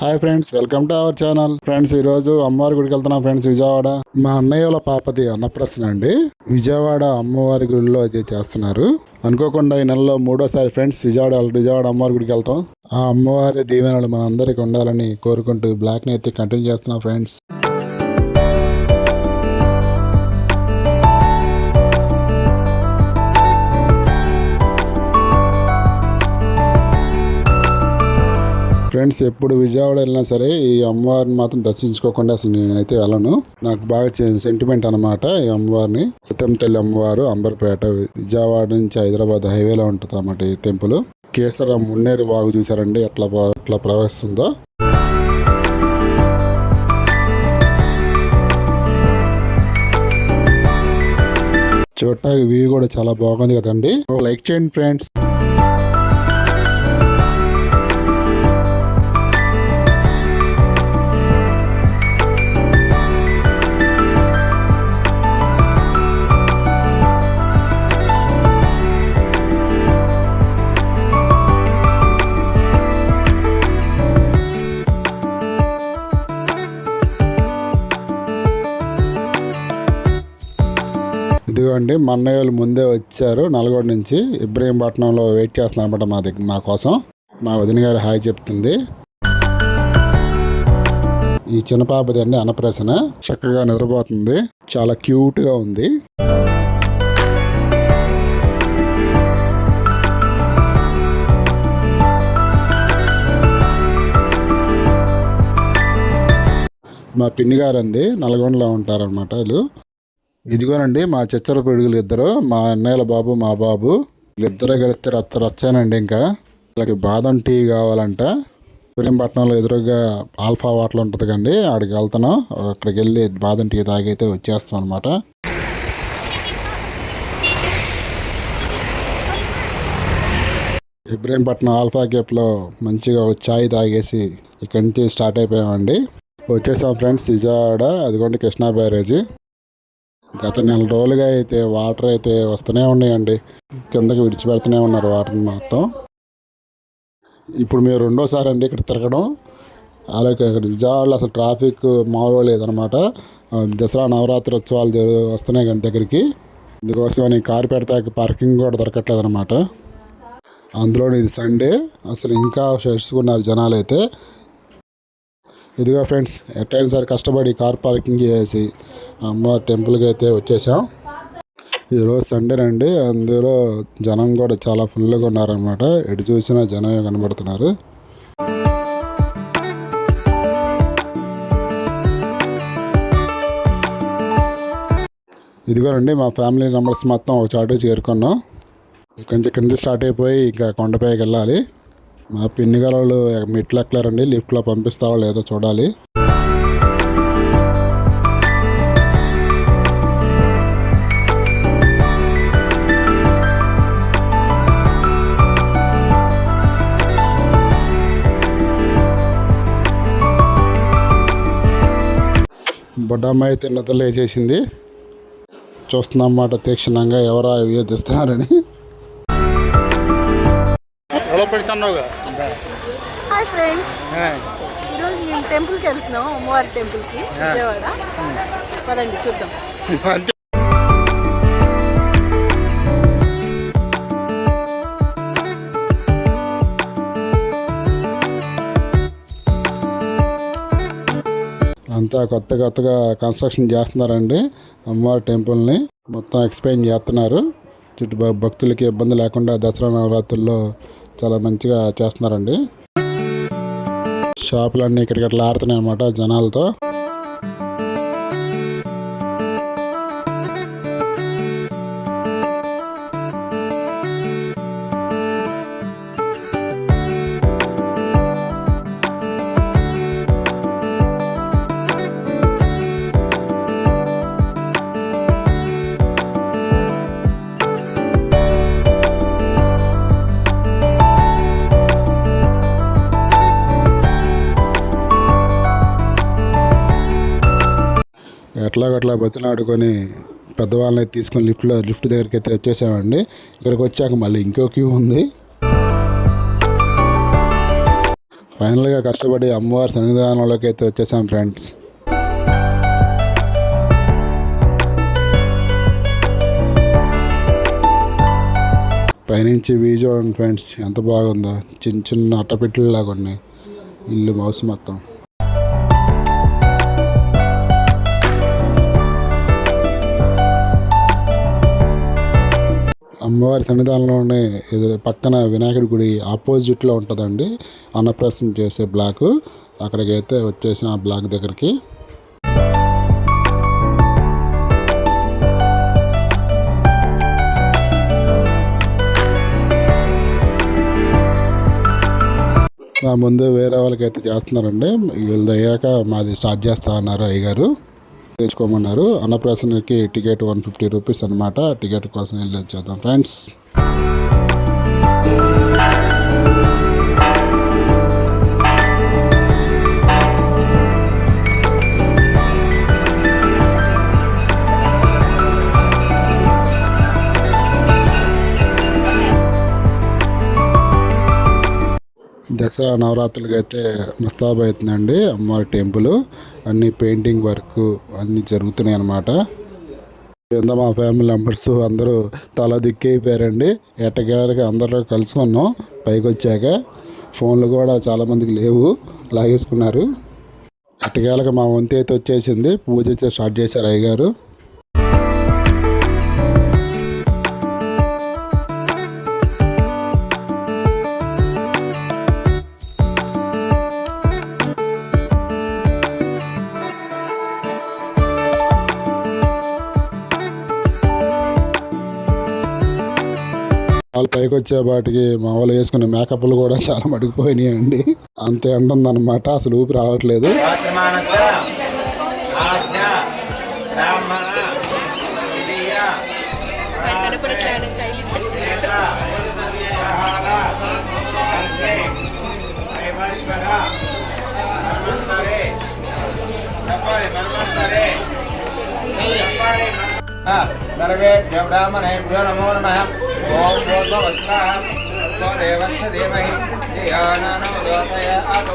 Hi friends, welcome to our channel. Friends, ఈ రోజు అమ్మవారి గుడికి వెళ్తున్నాం ఫ్రెండ్స్. విజయవాడ మా అన్నయ్యల పాపది అన్నప్రసన్న అండి. విజయవాడ అమ్మవారి గుడిలో అయితే చేస్తున్నారు. అనుకోకుండా ఈ నెలలో మూడోసారి ఫ్రెండ్స్ విజయవాడ అమ్మవారి గుడికి వెళ్తాం. ఆ అమ్మవారి దీవెనలు మన అందరికి ఉండాలని కోరుకుంటూ బ్లాక్ ని అయితే కంటిన్యూ చేస్తున్నాం ఫ్రెండ్స్. ఫ్రెండ్స్, ఎప్పుడు విజయవాడ వెళ్ళినా సరే ఈ అమ్మవారిని మాత్రం దర్శించుకోకుండా అసలు నేనైతే వెళ్ళను. నాకు బాగా సెంటిమెంట్ అనమాట ఈ అమ్మవారిని. సత్యం తల్లి అమ్మవారు అంబర్పేట విజయవాడ నుంచి హైదరాబాద్ హైవేలో ఉంటుంది అన్నమాట ఈ టెంపుల్. కేసర మున్నేరు వాగు చూసారండి ఎట్లా ప్రవహిస్తుందో. చూడటానికి వ్యూ కూడా చాలా బాగుంది కదండి. లైక్ చేయండి ఫ్రెండ్స్. ఇదిగోండి, మా అన్నయ్య వాళ్ళు ముందే వచ్చారు నల్గొండ నుంచి. ఇబ్రహీంపట్నంలో వెయిట్ చేస్తున్నారు అనమాట మా కోసం. మా వదిన గారు హాయ్ చెప్తుంది. ఈ చిన్న పాపది అండి అన్నప్రసన్న. చక్కగా నిద్రపోతుంది, చాలా క్యూట్ గా ఉంది. మా పిన్ని గారు అండి నల్గొండలో ఉంటారనమాట వీళ్ళు. ఇదిగోనండి మా చచ్చల పిడుగులు ఇద్దరు, మా అన్నయ్యల బాబు మా బాబు. వీళ్ళిద్దరే కలిస్తే రచ్చానండి. ఇంకా వీళ్ళకి బాదం టీ కావాలంట. ఇబ్రహీంపట్నంలో ఎదురుగా ఆల్ఫా వాటర్ ఉంటుంది కండి, ఆడికి వెళ్తున్నాం. అక్కడికి వెళ్ళి బాదం టీ తాగైతే వచ్చేస్తాం అనమాట. ఇబ్రహీంపట్నం ఆల్ఫా కేఫ్లో మంచిగా చాయ్ తాగేసి ఇక్కడి నుంచి స్టార్ట్ అయిపోయామండి. వచ్చేసాం ఫ్రెండ్స్ విజయవాడ. అదిగోండి కృష్ణా బ్యారేజీ. గత నెల రోజులుగా అయితే వాటర్ అయితే వస్తూనే ఉన్నాయండి, కిందకి విడిచిపెడుతూనే ఉన్నారు వాటర్ మొత్తం. ఇప్పుడు మేము రెండోసారి అండి ఇక్కడ తిరగడం. అలాగే ఇక్కడ విజయవాడలో అసలు ట్రాఫిక్ మామూలుగా లేదనమాట. దసరా నవరాత్రి ఉత్సవాలు వస్తున్నాయి కానీ దగ్గరికి. ఇందుకోసం కారు పెడతాకి పార్కింగ్ కూడా దొరకట్లేదు అనమాట. అందులో ఇది సండే, అసలు ఇంకా చేసుకున్నారు జనాలు అయితే. ఇదిగో ఫ్రెండ్స్, ఎట్టయినా సరే కష్టపడి కార్ పార్కింగ్ చేసి అమ్మ టెంపుల్కి అయితే వచ్చేసాం. ఈరోజు సండే అండి, అందులో జనం కూడా చాలా ఫుల్గా ఉన్నారనమాట. ఎటు చూసినా జనమే కనబడుతున్నారు. ఇదిగోనండి మా ఫ్యామిలీ మెంబర్స్ మొత్తం ఒక చాటు చేరుకున్నాం. ఇక్కడి నుంచి స్టార్ట్ అయిపోయి ఇంకా కొండపైకి వెళ్ళాలి. మా పిన్ని గారు మెట్లు ఎక్కలేరండి, లిఫ్ట్లో పంపిస్తారో లేదో చూడాలి. బొడ్డమ్మ అయితే నిద్రలు వేసేసింది. చూస్తున్నాం అన్నమాట తీక్షణంగా ఎవరా తెస్తున్నారని. హాయ్ ఫ్రెండ్స్, ఈరోజు మేము టెంపుల్కి వెళ్తున్నాం, అమ్మవారి టెంపుల్కి విజయవాడ. పదండి చూద్దాం. అంతా కొత్తగా కన్స్ట్రక్షన్ చేస్తున్నారండి అమ్మవారి టెంపుల్ని. మొత్తం ఎక్స్ప్లెయిన్ చేస్తున్నారు. చుట్టూ భక్తులకి ఇబ్బంది లేకుండా దసరా నవరాత్రుల్లో చాలా మంచిగా చేస్తున్నారండి. షాపులన్నీ ఇక్కడికి అట్లా ఆడుతున్నాయి అన్నమాట జనాలతో. ఎట్లాగట్లా బతిలాడుకొని పెద్దవాళ్ళని తీసుకొని లిఫ్ట్ దగ్గరికి అయితే వచ్చేసామండి. ఇక్కడికి వచ్చాక మళ్ళీ ఇంకో క్యూ ఉంది. ఫైనల్గా కష్టపడి అమ్మవారి సన్నిధానంలోకి అయితే వచ్చేసాం ఫ్రెండ్స్. పైనుంచి వ్యూ చూడండి ఫ్రెండ్స్, ఎంత బాగుందో. చిన్న చిన్న అట్టపెట్టెలాగా ఉన్నాయి ఇల్లు మౌస్ మొత్తం. అమ్మవారి సన్నిధానంలోనే ఎదురు పక్కన వినాయకుడి గుడి ఆపోజిట్లో ఉంటుందండి అన్నప్రాసన చేసే బ్లాక్. అక్కడికి అయితే వచ్చేసిన ఆ బ్లాక్ దగ్గరికి. మా ముందు వేరే వాళ్ళకి అయితే చేస్తున్నారండి. వీళ్ళది అయ్యాక మాది స్టార్ట్ చేస్తా అన్నారు అయ్యగారు. తెచ్చుకోమన్నారు. అన్నప్రాసనకి టికెట్ 150 రూపీస్ అనమాట. టికెట్ కోసం వెళ్ళి వచ్చేద్దాం ఫ్రెండ్స్. దసరా నవరాత్రులకి అయితే ముస్తాబ్ అవుతుందండి అమ్మవారి టెంపుల్. అన్ని పెయింటింగ్ వర్క్ అన్నీ జరుగుతున్నాయి అన్నమాట. కింద మా ఫ్యామిలీ మెంబర్స్ అందరూ తల దిక్కైపోయారండి. ఎట్టకేలకి అందరూ కలుసుకున్నాం. పైకి వచ్చాక ఫోన్లు కూడా చాలామందికి లేవు, లాగేసుకున్నారు. ఎట్టకేలకి మా వంతు అయితే వచ్చేసింది. పూజ అయితే స్టార్ట్ చేశారు అయ్యగారు. వాళ్ళు పైకి వచ్చేపాటికి మా వాళ్ళు వేసుకునే మేకప్లు కూడా చాలా మడిగిపోయినాయి అండి. అంతే అంటుందన్నమాట. అసలు ఊపి రావట్లేదు. सर्वेभ्यो ब्राह्मणेभ्यो नमो नमः। ओम भूर्भुवस्सुः देवस्य धीमहि धियो न प्रचोदयात्।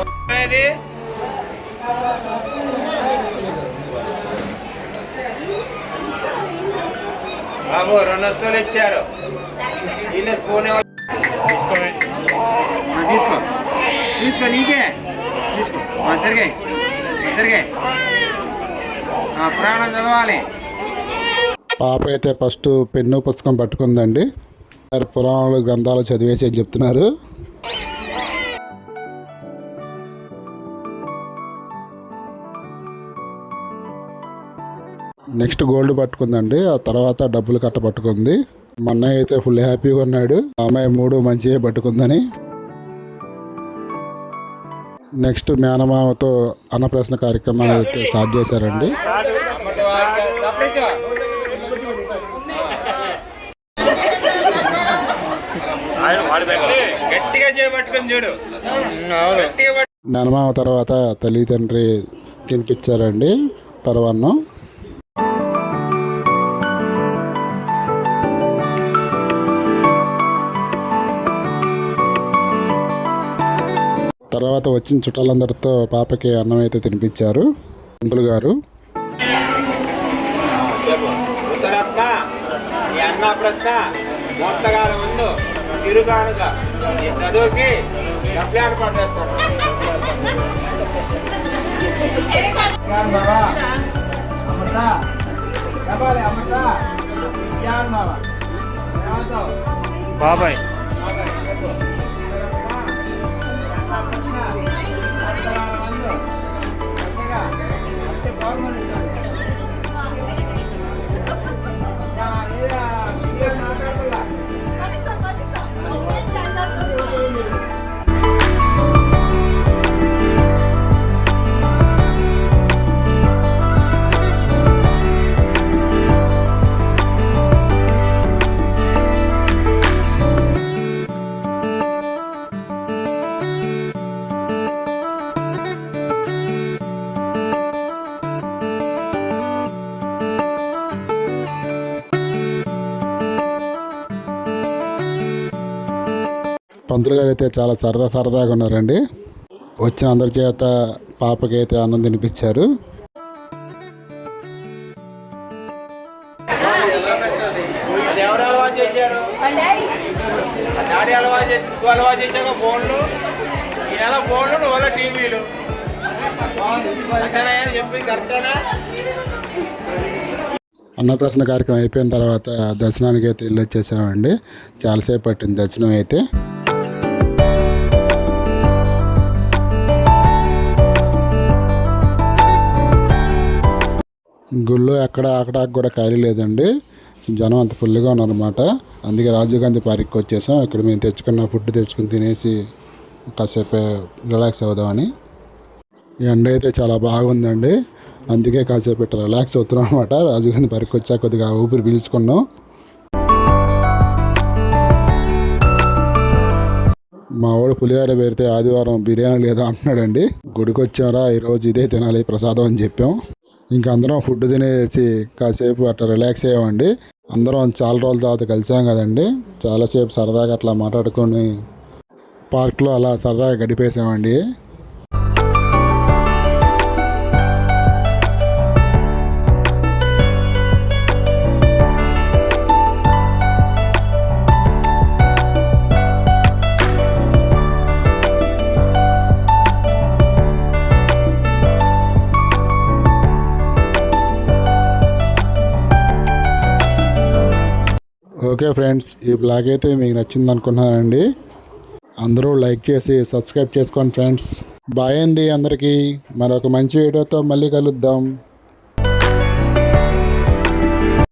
బాబు 2 స్పూన్లు ఇచ్చారు. ఇన్ని స్పూన్ తీసుకో తీసుకో నీకే తీసుకో. జరిగాయి జరిగాయి. పురాణం చదవాలి. పాప అయితే ఫస్ట్ పెన్ను పుస్తకం పట్టుకుందండి. పురాణాలు గ్రంథాలు చదివేసి అని చెప్తున్నారు. నెక్స్ట్ గోల్డ్ పట్టుకుందండి. ఆ తర్వాత డబ్బులు కట్ట పట్టుకుంది. మా అన్నయ్య అయితే ఫుల్ హ్యాపీగా ఉన్నాడు. అమ్మాయి 3 మంచిగా పట్టుకుందని. నెక్స్ట్ మేనమామతో అన్నప్రాసన కార్యక్రమాలు అయితే స్టార్ట్ చేశారండి. మేనమామ తర్వాత తల్లిదండ్రి తినిపించారండి పరవాన్నం. తర్వాత వచ్చిన చుట్టాలందరితో పాపకి అన్నం అయితే తినిపించారు పంతులు గారు. చదువుకి ఏర్పాటు చేస్తాను. బాబాయ్ పంతులు గారు అయితే చాలా సరదాగా ఉన్నారండి. వచ్చిన అందరి చేత పాపకైతే అన్నం తినిపించారు. ఎవరు అలవాటు చేశారు? డాడీ అలవాటు చేసి నువ్వు అలవాటు చేశాక ఫోన్లు, ఈ నెల ఫోన్లు నువ్వు వల్ల టీవీలు అంతేనా చెప్పి కరెక్టేనా? అన్నప్రాసన కార్యక్రమం అయిపోయిన తర్వాత దర్శనానికి అయితే వెళ్ళి వచ్చేసామండి. చాలాసేపు పట్టింది దర్శనం అయితే. గుళ్ళో అక్కడ కూడా ఖాళీ లేదండి, జనం అంత ఫుల్గా ఉన్నారనమాట. అందుకే రాజీవ్ గాంధీ పార్క్కి వచ్చేసాం. ఇక్కడ మేము తెచ్చుకున్న ఫుడ్ తెచ్చుకుని తినేసి కాసేపు రిలాక్స్ అవుదామని. ఈ ఎండ అయితే చాలా బాగుందండి, అందుకే కాసేపు ఇట్లా రిలాక్స్ అవుతున్నాం అనమాట. రాజీవ్ గాంధీ పార్క్కి వచ్చా కొద్దిగా ఊపిరి పీల్చుకున్నాం. మా వాడు పులిహోర పెడితే ఆదివారం బిర్యానీ లేదా అంటున్నాడండి. గుడికి వచ్చారా ఈరోజు ఇదే తినాలి ప్రసాదం అని చెప్పాం. ఇంకా అందరం ఫుడ్ తినేసి కాసేపు అట్లా రిలాక్స్ అయ్యామండి. అందరం చాలా రోజుల తర్వాత కలిసాం కదండి, చాలాసేపు సరదాగా అట్లా మాట్లాడుకొని పార్క్లో అలా సరదాగా గడిపేసామండి. ఓకే ఫ్రెండ్స్, ఈ బ్లాగ్ అయితే మీకు నచ్చింది అనుకుంటున్నానండి. అందరూ లైక్ చేసి సబ్స్క్రైబ్ చేసుకోండి ఫ్రెండ్స్. బాయ్ అండి అందరికీ. మరొక మంచి వీడియోతో మళ్ళీ కలుద్దాం.